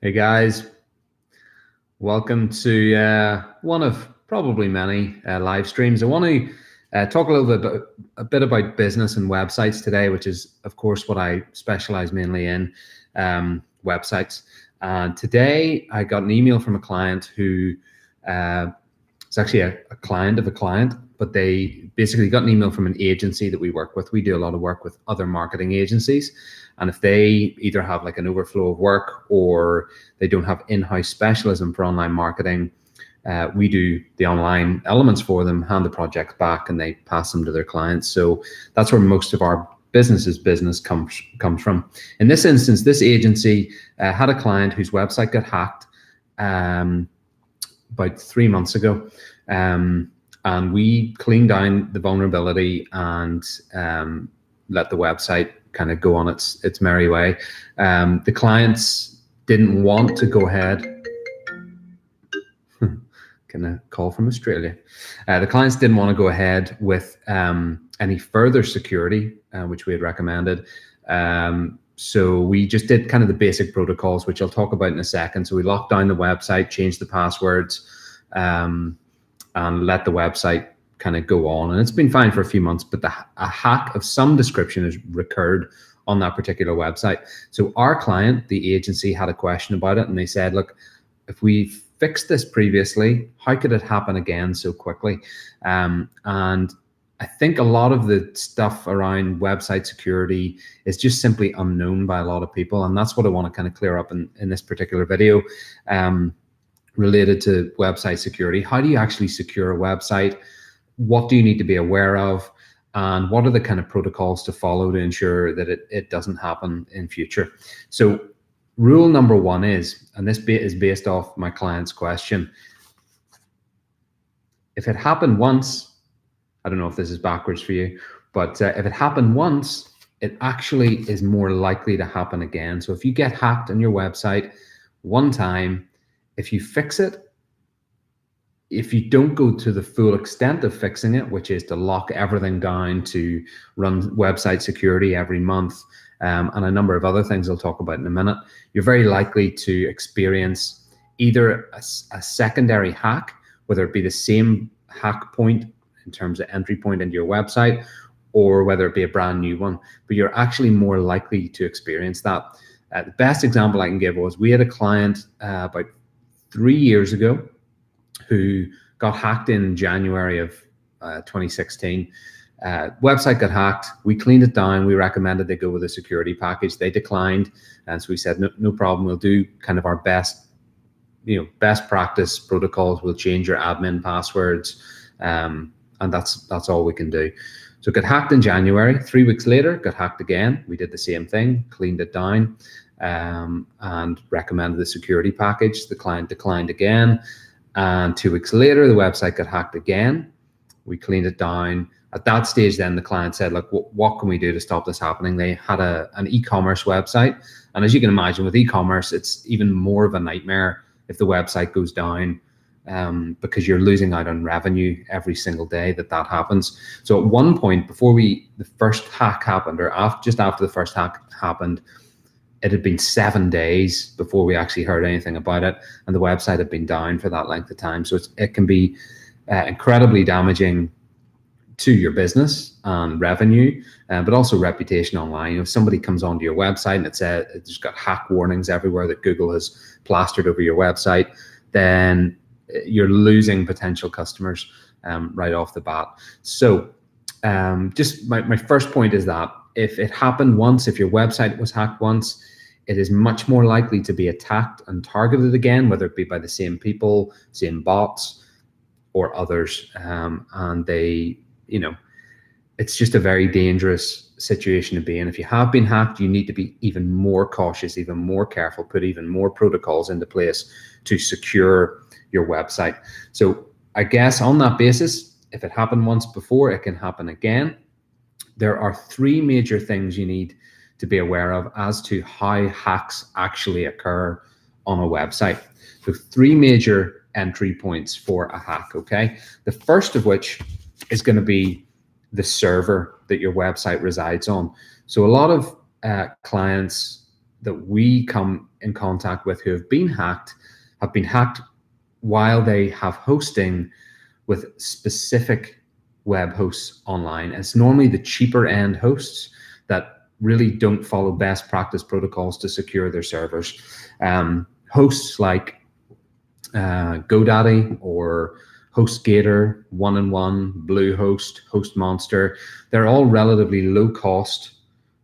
Hey guys, welcome to one of probably many live streams. I want to talk a little bit about business and websites today, which is, of course, what I specialize mainly in, websites. And today I got an email from a client who it's actually a client of a client, but they basically got an email from an agency that we work with. We do a lot of work with other marketing agencies. And if they either have like an overflow of work or they don't have in-house specialism for online marketing, we do the online elements for them, hand the projects back, and they pass them to their clients. So that's where most of our business comes from. In this instance, this agency had a client whose website got hacked about 3 months ago. And we cleaned down the vulnerability and let the website kind of go on its merry way. The clients didn't want to go ahead. Can I call from Australia? The clients didn't want to go ahead with any further security, which we had recommended. So we just did kind of the basic protocols, which I'll talk about in a second. So we locked down the website, changed the passwords, and let the website kind of go on. And it's been fine for a few months, but a hack of some description has recurred on that particular website. So our client, the agency, had a question about it, and they said, look, if we fixed this previously, how could it happen again so quickly? And I think a lot of the stuff around website security is just simply unknown by a lot of people. And that's what I want to kind of clear up in this particular video related to website security. How do you actually secure a website? What do you need to be aware of? And what are the kind of protocols to follow to ensure that it doesn't happen in future? So rule number one is, and this is based off my client's question, if it happened once, I don't know if this is backwards for you, but if it happened once, it actually is more likely to happen again. So if you get hacked on your website one time, if you fix it, if you don't go to the full extent of fixing it, which is to lock everything down, to run website security every month, and a number of other things I'll talk about in a minute, you're very likely to experience either a secondary hack, whether it be the same hack point in terms of entry point into your website, or whether it be a brand new one, but you're actually more likely to experience that. The best example I can give was we had a client about 3 years ago who got hacked in January of 2016. Website got hacked. We cleaned it down. We recommended they go with a security package. They declined, and so we said no problem. We'll do kind of our best practice protocols. We'll change your admin passwords, and that's all we can do. So it got hacked in January. 3 weeks later, got hacked again. We did the same thing, cleaned it down, and recommended the security package. The client declined again. And 2 weeks later, the website got hacked again. We cleaned it down. At that stage, then the client said, look, what can we do to stop this happening? They had an e-commerce website. And as you can imagine, with e-commerce, it's even more of a nightmare if the website goes down, because you're losing out on revenue every single day that happens. So at one point, before the first hack happened, or just after the first hack happened, it had been 7 days before we actually heard anything about it, and the website had been down for that length of time. So it can be incredibly damaging to your business and revenue, but also reputation online. If somebody comes onto your website and it's got hack warnings everywhere that Google has plastered over your website, then you're losing potential customers right off the bat. So just my first point is that if it happened once, if your website was hacked once, it is much more likely to be attacked and targeted again, whether it be by the same people, same bots, or others. And it's just a very dangerous situation to be in. If you have been hacked, you need to be even more cautious, even more careful, put even more protocols into place to secure your website. So I guess on that basis, if it happened once before, it can happen again. There are 3 major things you need to be aware of as to how hacks actually occur on a website. So 3 major entry points for a hack, okay? The first of which is going to be the server that your website resides on. So a lot of clients that we come in contact with who have been hacked while they have hosting with specific web hosts online. It's normally the cheaper end hosts that really don't follow best practice protocols to secure their servers. Hosts like GoDaddy or HostGator, 1&1, Bluehost, HostMonster, they're all relatively low cost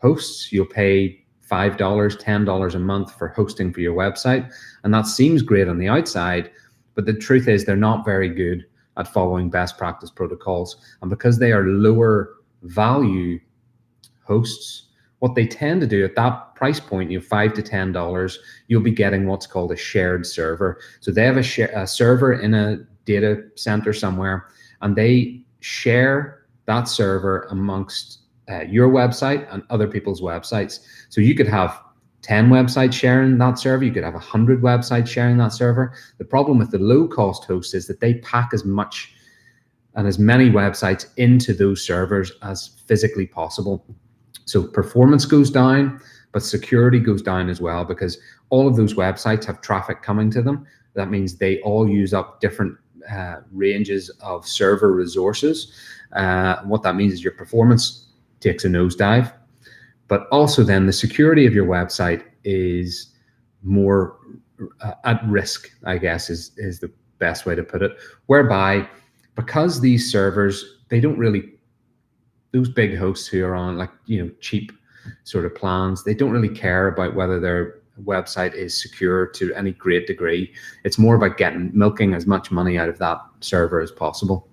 hosts. You'll pay $5, $10 a month for hosting for your website. And that seems great on the outside, but the truth is they're not very good at following best practice protocols. And because they are lower value hosts, what they tend to do at that price point, $5 to $10, you'll be getting what's called a shared server. So they have a server in a data center somewhere, and they share that server amongst your website and other people's websites. So you could have 10 websites sharing that server, you could have 100 websites sharing that server. The problem with the low-cost hosts is that they pack as much and as many websites into those servers as physically possible. So performance goes down, but security goes down as well, because all of those websites have traffic coming to them. That means they all use up different ranges of server resources. What that means is your performance takes a nosedive, but also then the security of your website is more at risk, I guess is the best way to put it, whereby because these servers, they don't really, those big hosts who are on like, cheap sort of plans, they don't really care about whether their website is secure to any great degree. It's more about milking as much money out of that server as possible.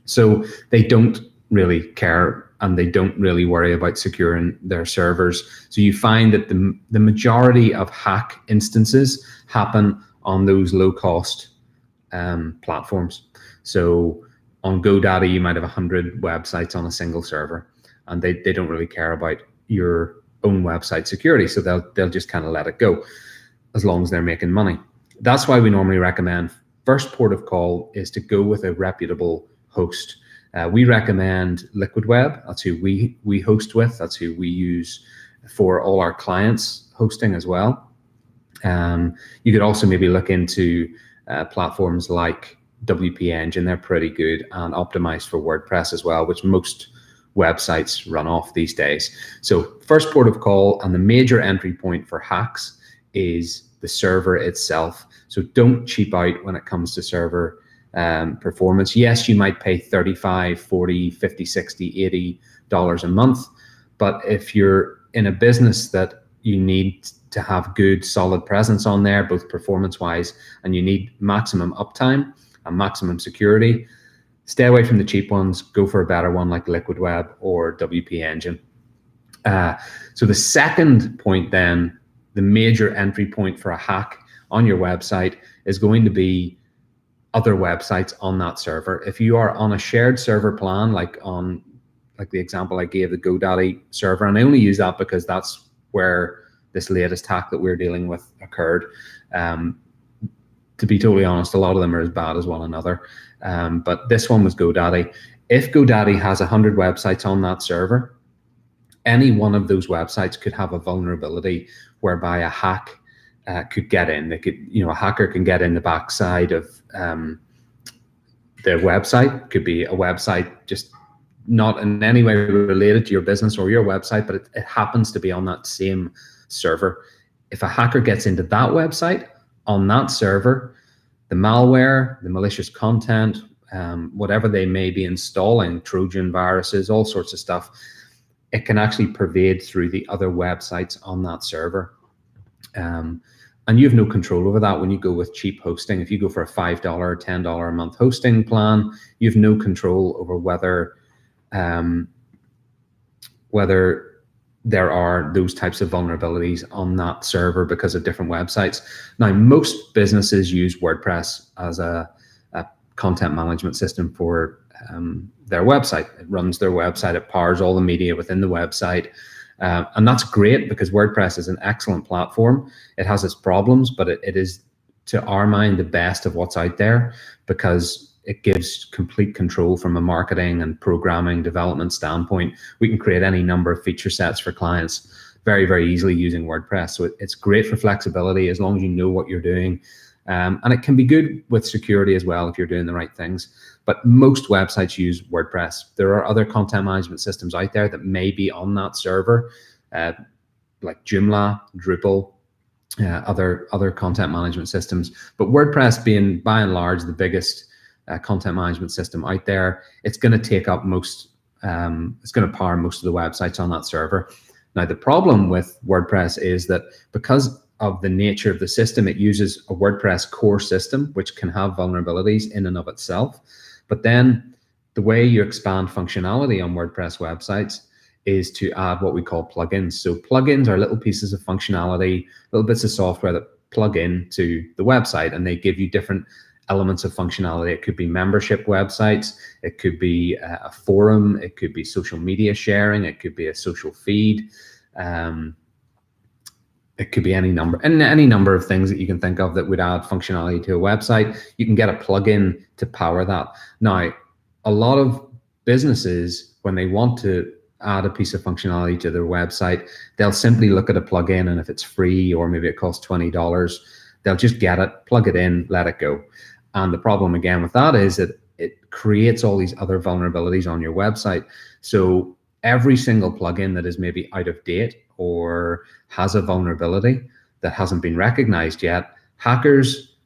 So they don't really care, and they don't really worry about securing their servers. So you find that the majority of hack instances happen on those low cost platforms. So on GoDaddy, you might have 100 websites on a single server, and they don't really care about your own website security. So they'll just kind of let it go as long as they're making money. That's why we normally recommend first port of call is to go with a reputable host. We recommend Liquid Web. That's who we host with. That's who we use for all our clients hosting as well. You could also maybe look into platforms like WP Engine. They're pretty good and optimized for WordPress as well, which most websites run off these days. So first port of call and the major entry point for hacks is the server itself. So don't cheap out when it comes to server performance. Yes, you might pay $35, $40, $50, $60, $80 a month, but if you're in a business that you need to have good solid presence on there, both performance wise, and you need maximum uptime and maximum security, stay away from the cheap ones. Go for a better one like Liquid Web or WP Engine. So the second point then, the major entry point for a hack on your website is going to be other websites on that server. If you are on a shared server plan, like the example I gave, the GoDaddy server, and I only use that because that's where this latest hack that we're dealing with occurred. To be totally honest, a lot of them are as bad as one another. But this one was GoDaddy. If GoDaddy has 100 websites on that server, any one of those websites could have a vulnerability whereby a hack could get in. They could, a hacker can get in the backside of their website. Could be a website just not in any way related to your business or your website, but it happens to be on that same server. If a hacker gets into that website on that server, the malware, the malicious content, whatever they may be installing, Trojan viruses, all sorts of stuff, it can actually pervade through the other websites on that server. And you have no control over that when you go with cheap hosting. If you go for a $5 or $10 a month hosting plan, you have no control over whether there are those types of vulnerabilities on that server because of different websites. Now, most businesses use WordPress as a content management system for their website. It runs their website, it powers all the media within the website. And that's great because WordPress is an excellent platform. It has its problems, but it is, to our mind, the best of what's out there because it gives complete control from a marketing and programming development standpoint. We can create any number of feature sets for clients very, very easily using WordPress. So it's great for flexibility as long as you know what you're doing. And it can be good with security as well if you're doing the right things. But most websites use WordPress. There are other content management systems out there that may be on that server, like Joomla, Drupal, other content management systems. But WordPress being by and large the biggest content management system out there, it's going to take up most, it's going to power most of the websites on that server. Now, the problem with WordPress is that because of the nature of the system, it uses a WordPress core system, which can have vulnerabilities in and of itself. But then the way you expand functionality on WordPress websites is to add what we call plugins. So plugins are little pieces of functionality, little bits of software that plug into the website, and they give you different elements of functionality. It could be membership websites, it could be a forum, it could be social media sharing, it could be a social feed, it could be any number of things that you can think of that would add functionality to a website. You can get a plugin to power that. Now, a lot of businesses, when they want to add a piece of functionality to their website, they'll simply look at a plugin, and if it's free or maybe it costs $20, they'll just get it, plug it in, let it go. And the problem again with that is that it creates all these other vulnerabilities on your website. So every single plugin that is maybe out of date or has a vulnerability that hasn't been recognized yet, hackers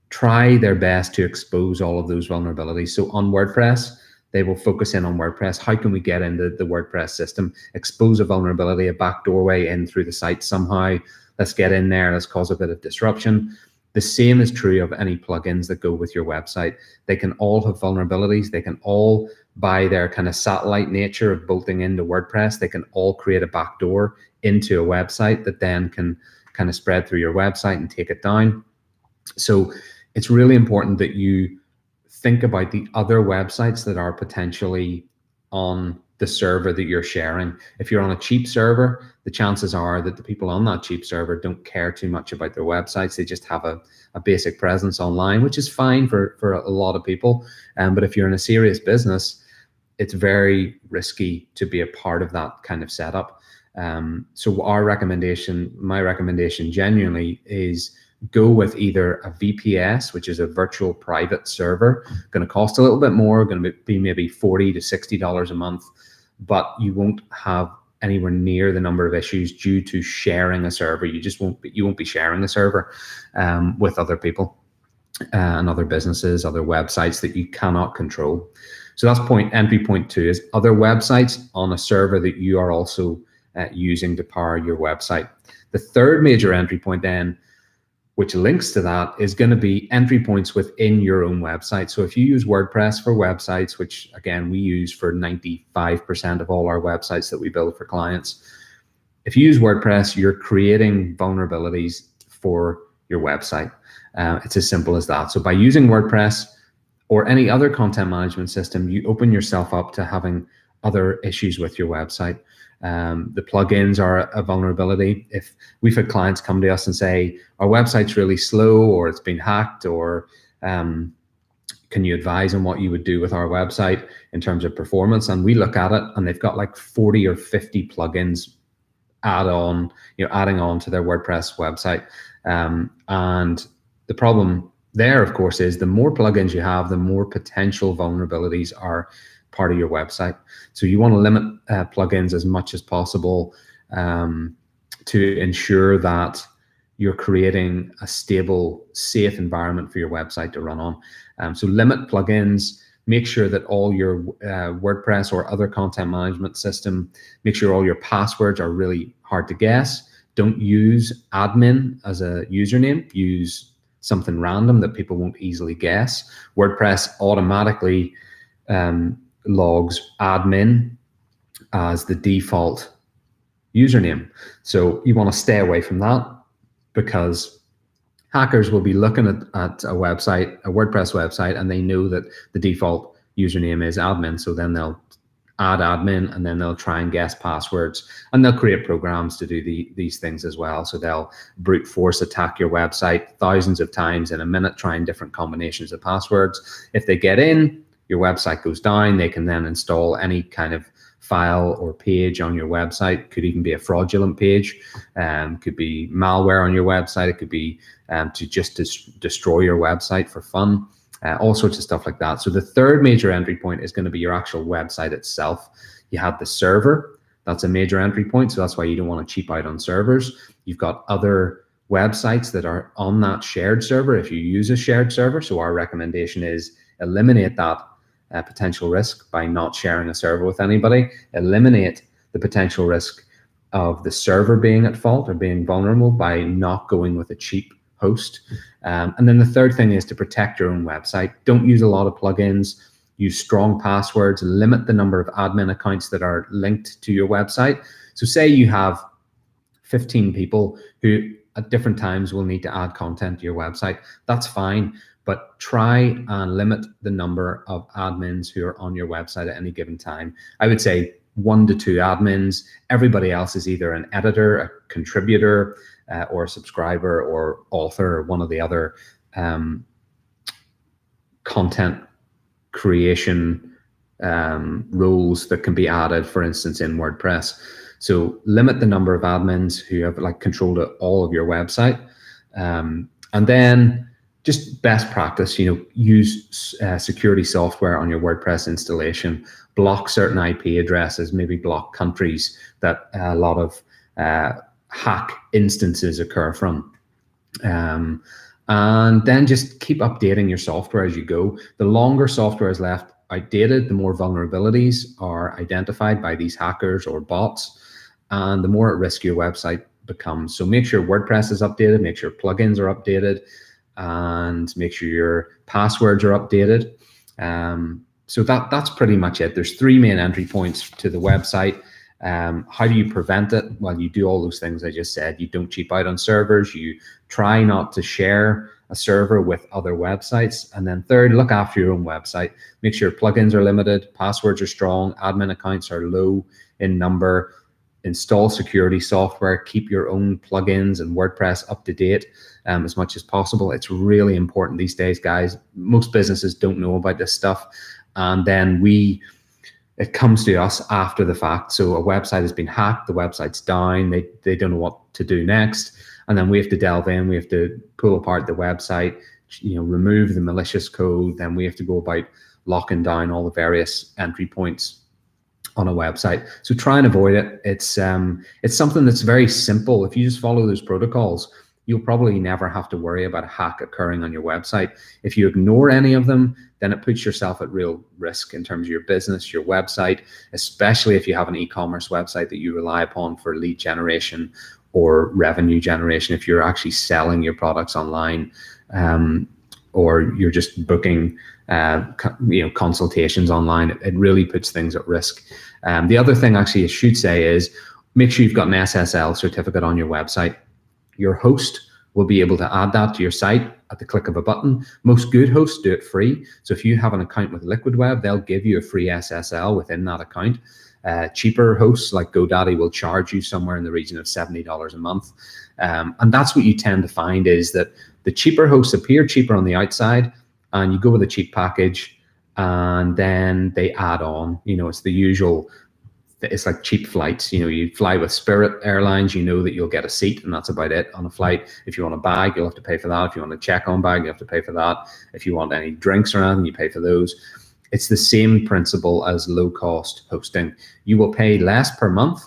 try their best to expose all of those vulnerabilities. So on WordPress, they will focus in on WordPress. How can we get into the WordPress system, expose a vulnerability, a back doorway in through the site somehow? Let's get in there, let's cause a bit of disruption. The same is true of any plugins that go with your website. They can all have vulnerabilities. They can all, by their kind of satellite nature of bolting into WordPress, they can all create a backdoor into a website that then can kind of spread through your website and take it down. So it's really important that you think about the other websites that are potentially on the server that you're sharing. If you're on a cheap server, the chances are that the people on that cheap server don't care too much about their websites. They just have a basic presence online, which is fine for a lot of people. But if you're in a serious business, it's very risky to be a part of that kind of setup. So my recommendation genuinely is go with either a VPS, which is a virtual private server, going to cost a little bit more, going to be maybe $40 to $60 a month, but you won't have anywhere near the number of issues due to sharing a server. You won't be sharing a server with other people and other businesses, other websites that you cannot control. So that's entry point 2 is other websites on a server that you are also using to power your website. The third major entry point then, which links to that, is going to be entry points within your own website. So if you use WordPress for websites, which again, we use for 95% of all our websites that we build for clients, if you use WordPress, you're creating vulnerabilities for your website. It's as simple as that. So by using WordPress or any other content management system, you open yourself up to having other issues with your website. The plugins are a vulnerability. If we've had clients come to us and say, our website's really slow, or it's been hacked, or can you advise on what you would do with our website in terms of performance? And we look at it and they've got like 40 or 50 plugins adding on to their WordPress website. And the problem there, of course, is the more plugins you have, the more potential vulnerabilities are part of your website. So you want to limit plugins as much as possible to ensure that you're creating a stable, safe environment for your website to run on. So limit plugins, make sure that all your WordPress or other content management system, make sure all your passwords are really hard to guess. Don't use admin as a username. Use something random that people won't easily guess. WordPress automatically logs admin as the default username. So you want to stay away from that, because hackers will be looking at a website, a WordPress website, and they know that the default username is admin. So then they'll add admin, and then they'll try and guess passwords, and they'll create programs to do these things as well. So they'll brute force attack your website thousands of times in a minute, trying different combinations of passwords. If they get in, your website goes down, they can then install any kind of file or page on your website. Could even be a fraudulent page, could be malware on your website. It could be to just destroy your website for fun, all sorts of stuff like that. So the third major entry point is going to be your actual website itself. You have the server. That's a major entry point. So that's why you don't want to cheap out on servers. You've got other websites that are on that shared server if you use a shared server. So our recommendation is eliminate that potential risk by not sharing a server with anybody. Eliminate the potential risk of the server being at fault or being vulnerable by not going with a cheap host. And then the third thing is to protect your own website. Don't use a lot of plugins. Use strong passwords. Limit the number of admin accounts that are linked to your website. So say you have 15 people who at different times will need to add content to your website. That's fine, but try and limit the number of admins who are on your website at any given time. I would say 1 to 2 admins. Everybody else is either an editor, a contributor, or a subscriber or author, or one of the other content creation roles that can be added, for instance, in WordPress. So limit the number of admins who have like control of all of your website. And then just best practice, use security software on your WordPress installation. Block certain IP addresses, maybe block countries that a lot of hack instances occur from. And then just keep updating your software as you go. The longer software is left outdated, the more vulnerabilities are identified by these hackers or bots, and the more at risk your website becomes. So make sure WordPress is updated, make sure plugins are updated, and make sure your passwords are updated. So that's pretty much it. There's 3 main entry points to the website. How do you prevent it? Well, you do all those things I just said. You don't cheap out on servers. You try not to share a server with other websites. And then third, look after your own website. Make sure plugins are limited, passwords are strong, admin accounts are low in number. Install security software, keep your own plugins and WordPress up to date as much as possible. It's really important these days, guys. Most businesses don't know about this stuff. And then it comes to us after the fact. So a website has been hacked, the website's down, they don't know what to do next. And then we have to delve in, we have to pull apart the website, remove the malicious code. Then we have to go about locking down all the various entry points on a website. So try and avoid it. It's something that's very simple. If you just follow those protocols, you'll probably never have to worry about a hack occurring on your website. If you ignore any of them, then it puts yourself at real risk in terms of your business, your website, especially if you have an e-commerce website that you rely upon for lead generation or revenue generation. If you're actually selling your products online, or you're just booking consultations online, it really puts things at risk. The other thing actually I should say is make sure you've got an SSL certificate on your website. Your host will be able to add that to your site at the click of a button. Most good hosts do it free. So if you have an account with Liquid Web, they'll give you a free SSL within that account. Cheaper hosts like GoDaddy will charge you somewhere in the region of $70 a month. And that's what you tend to find is that the cheaper hosts appear cheaper on the outside, and you go with a cheap package and then they add on, it's the usual. It's like cheap flights. You fly with Spirit Airlines, that you'll get a seat and that's about it on a flight. If you want a bag, you'll have to pay for that. If you want a check-on bag, you have to pay for that. If you want any drinks or anything, you pay for those. It's the same principle as low-cost hosting. You will pay less per month,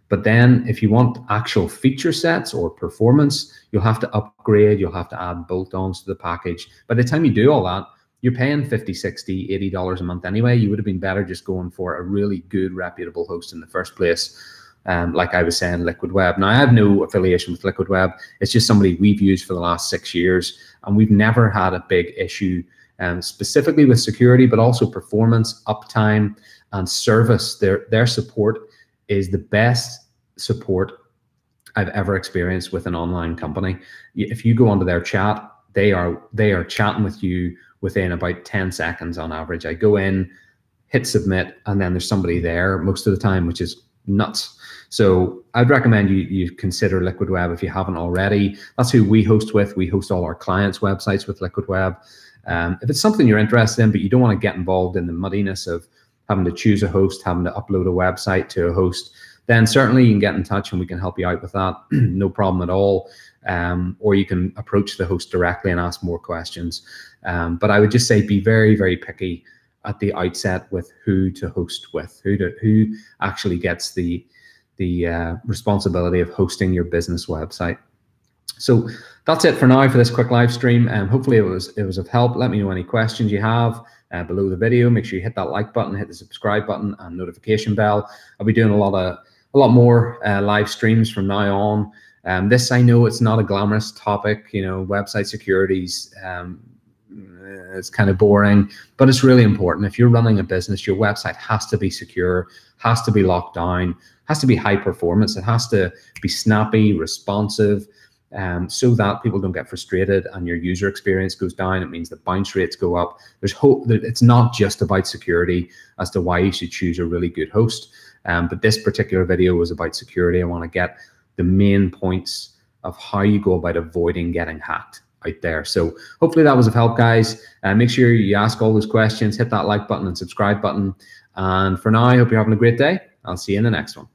but then if you want actual feature sets or performance, you'll have to upgrade, you'll have to add bolt-ons to the package. By the time you do all that, you're paying $50, $60, $80 a month anyway. You would have been better just going for a really good, reputable host in the first place. Like I was saying, Liquid Web. Now, I have no affiliation with Liquid Web. It's just somebody we've used for the last 6 years, and we've never had a big issue specifically with security, but also performance, uptime, and service. Their support is the best support I've ever experienced with an online company. If you go onto their chat, they are chatting with you within about 10 seconds on average. I go in, hit submit, and then there's somebody there most of the time, which is nuts. So I'd recommend you consider Liquid Web if you haven't already. That's who we host with. We host all our clients' websites with Liquid Web. If it's something you're interested in, but you don't want to get involved in the muddiness of having to choose a host, having to upload a website to a host, then certainly you can get in touch and we can help you out with that. No problem at all. Or you can approach the host directly and ask more questions. But I would just say be very, very picky at the outset with who to host with, who actually gets the responsibility of hosting your business website. So that's it for now for this quick live stream. Hopefully it was of help. Let me know any questions you have below the video. Make sure you hit that like button, hit the subscribe button and notification bell. I'll be doing a lot more live streams from now on. This, I know it's not a glamorous topic, website securities, it's kind of boring, but it's really important. If you're running a business, your website has to be secure, has to be locked down, has to be high performance. It has to be snappy, responsive, so that people don't get frustrated and your user experience goes down. It means the bounce rates go up. There's hope that it's not just about security as to why you should choose a really good host. But this particular video was about security. I want to get the main points of how you go about avoiding getting hacked out there. So hopefully that was of help, guys. Make sure you ask all those questions, hit that like button and subscribe button. And for now, I hope you're having a great day. I'll see you in the next one.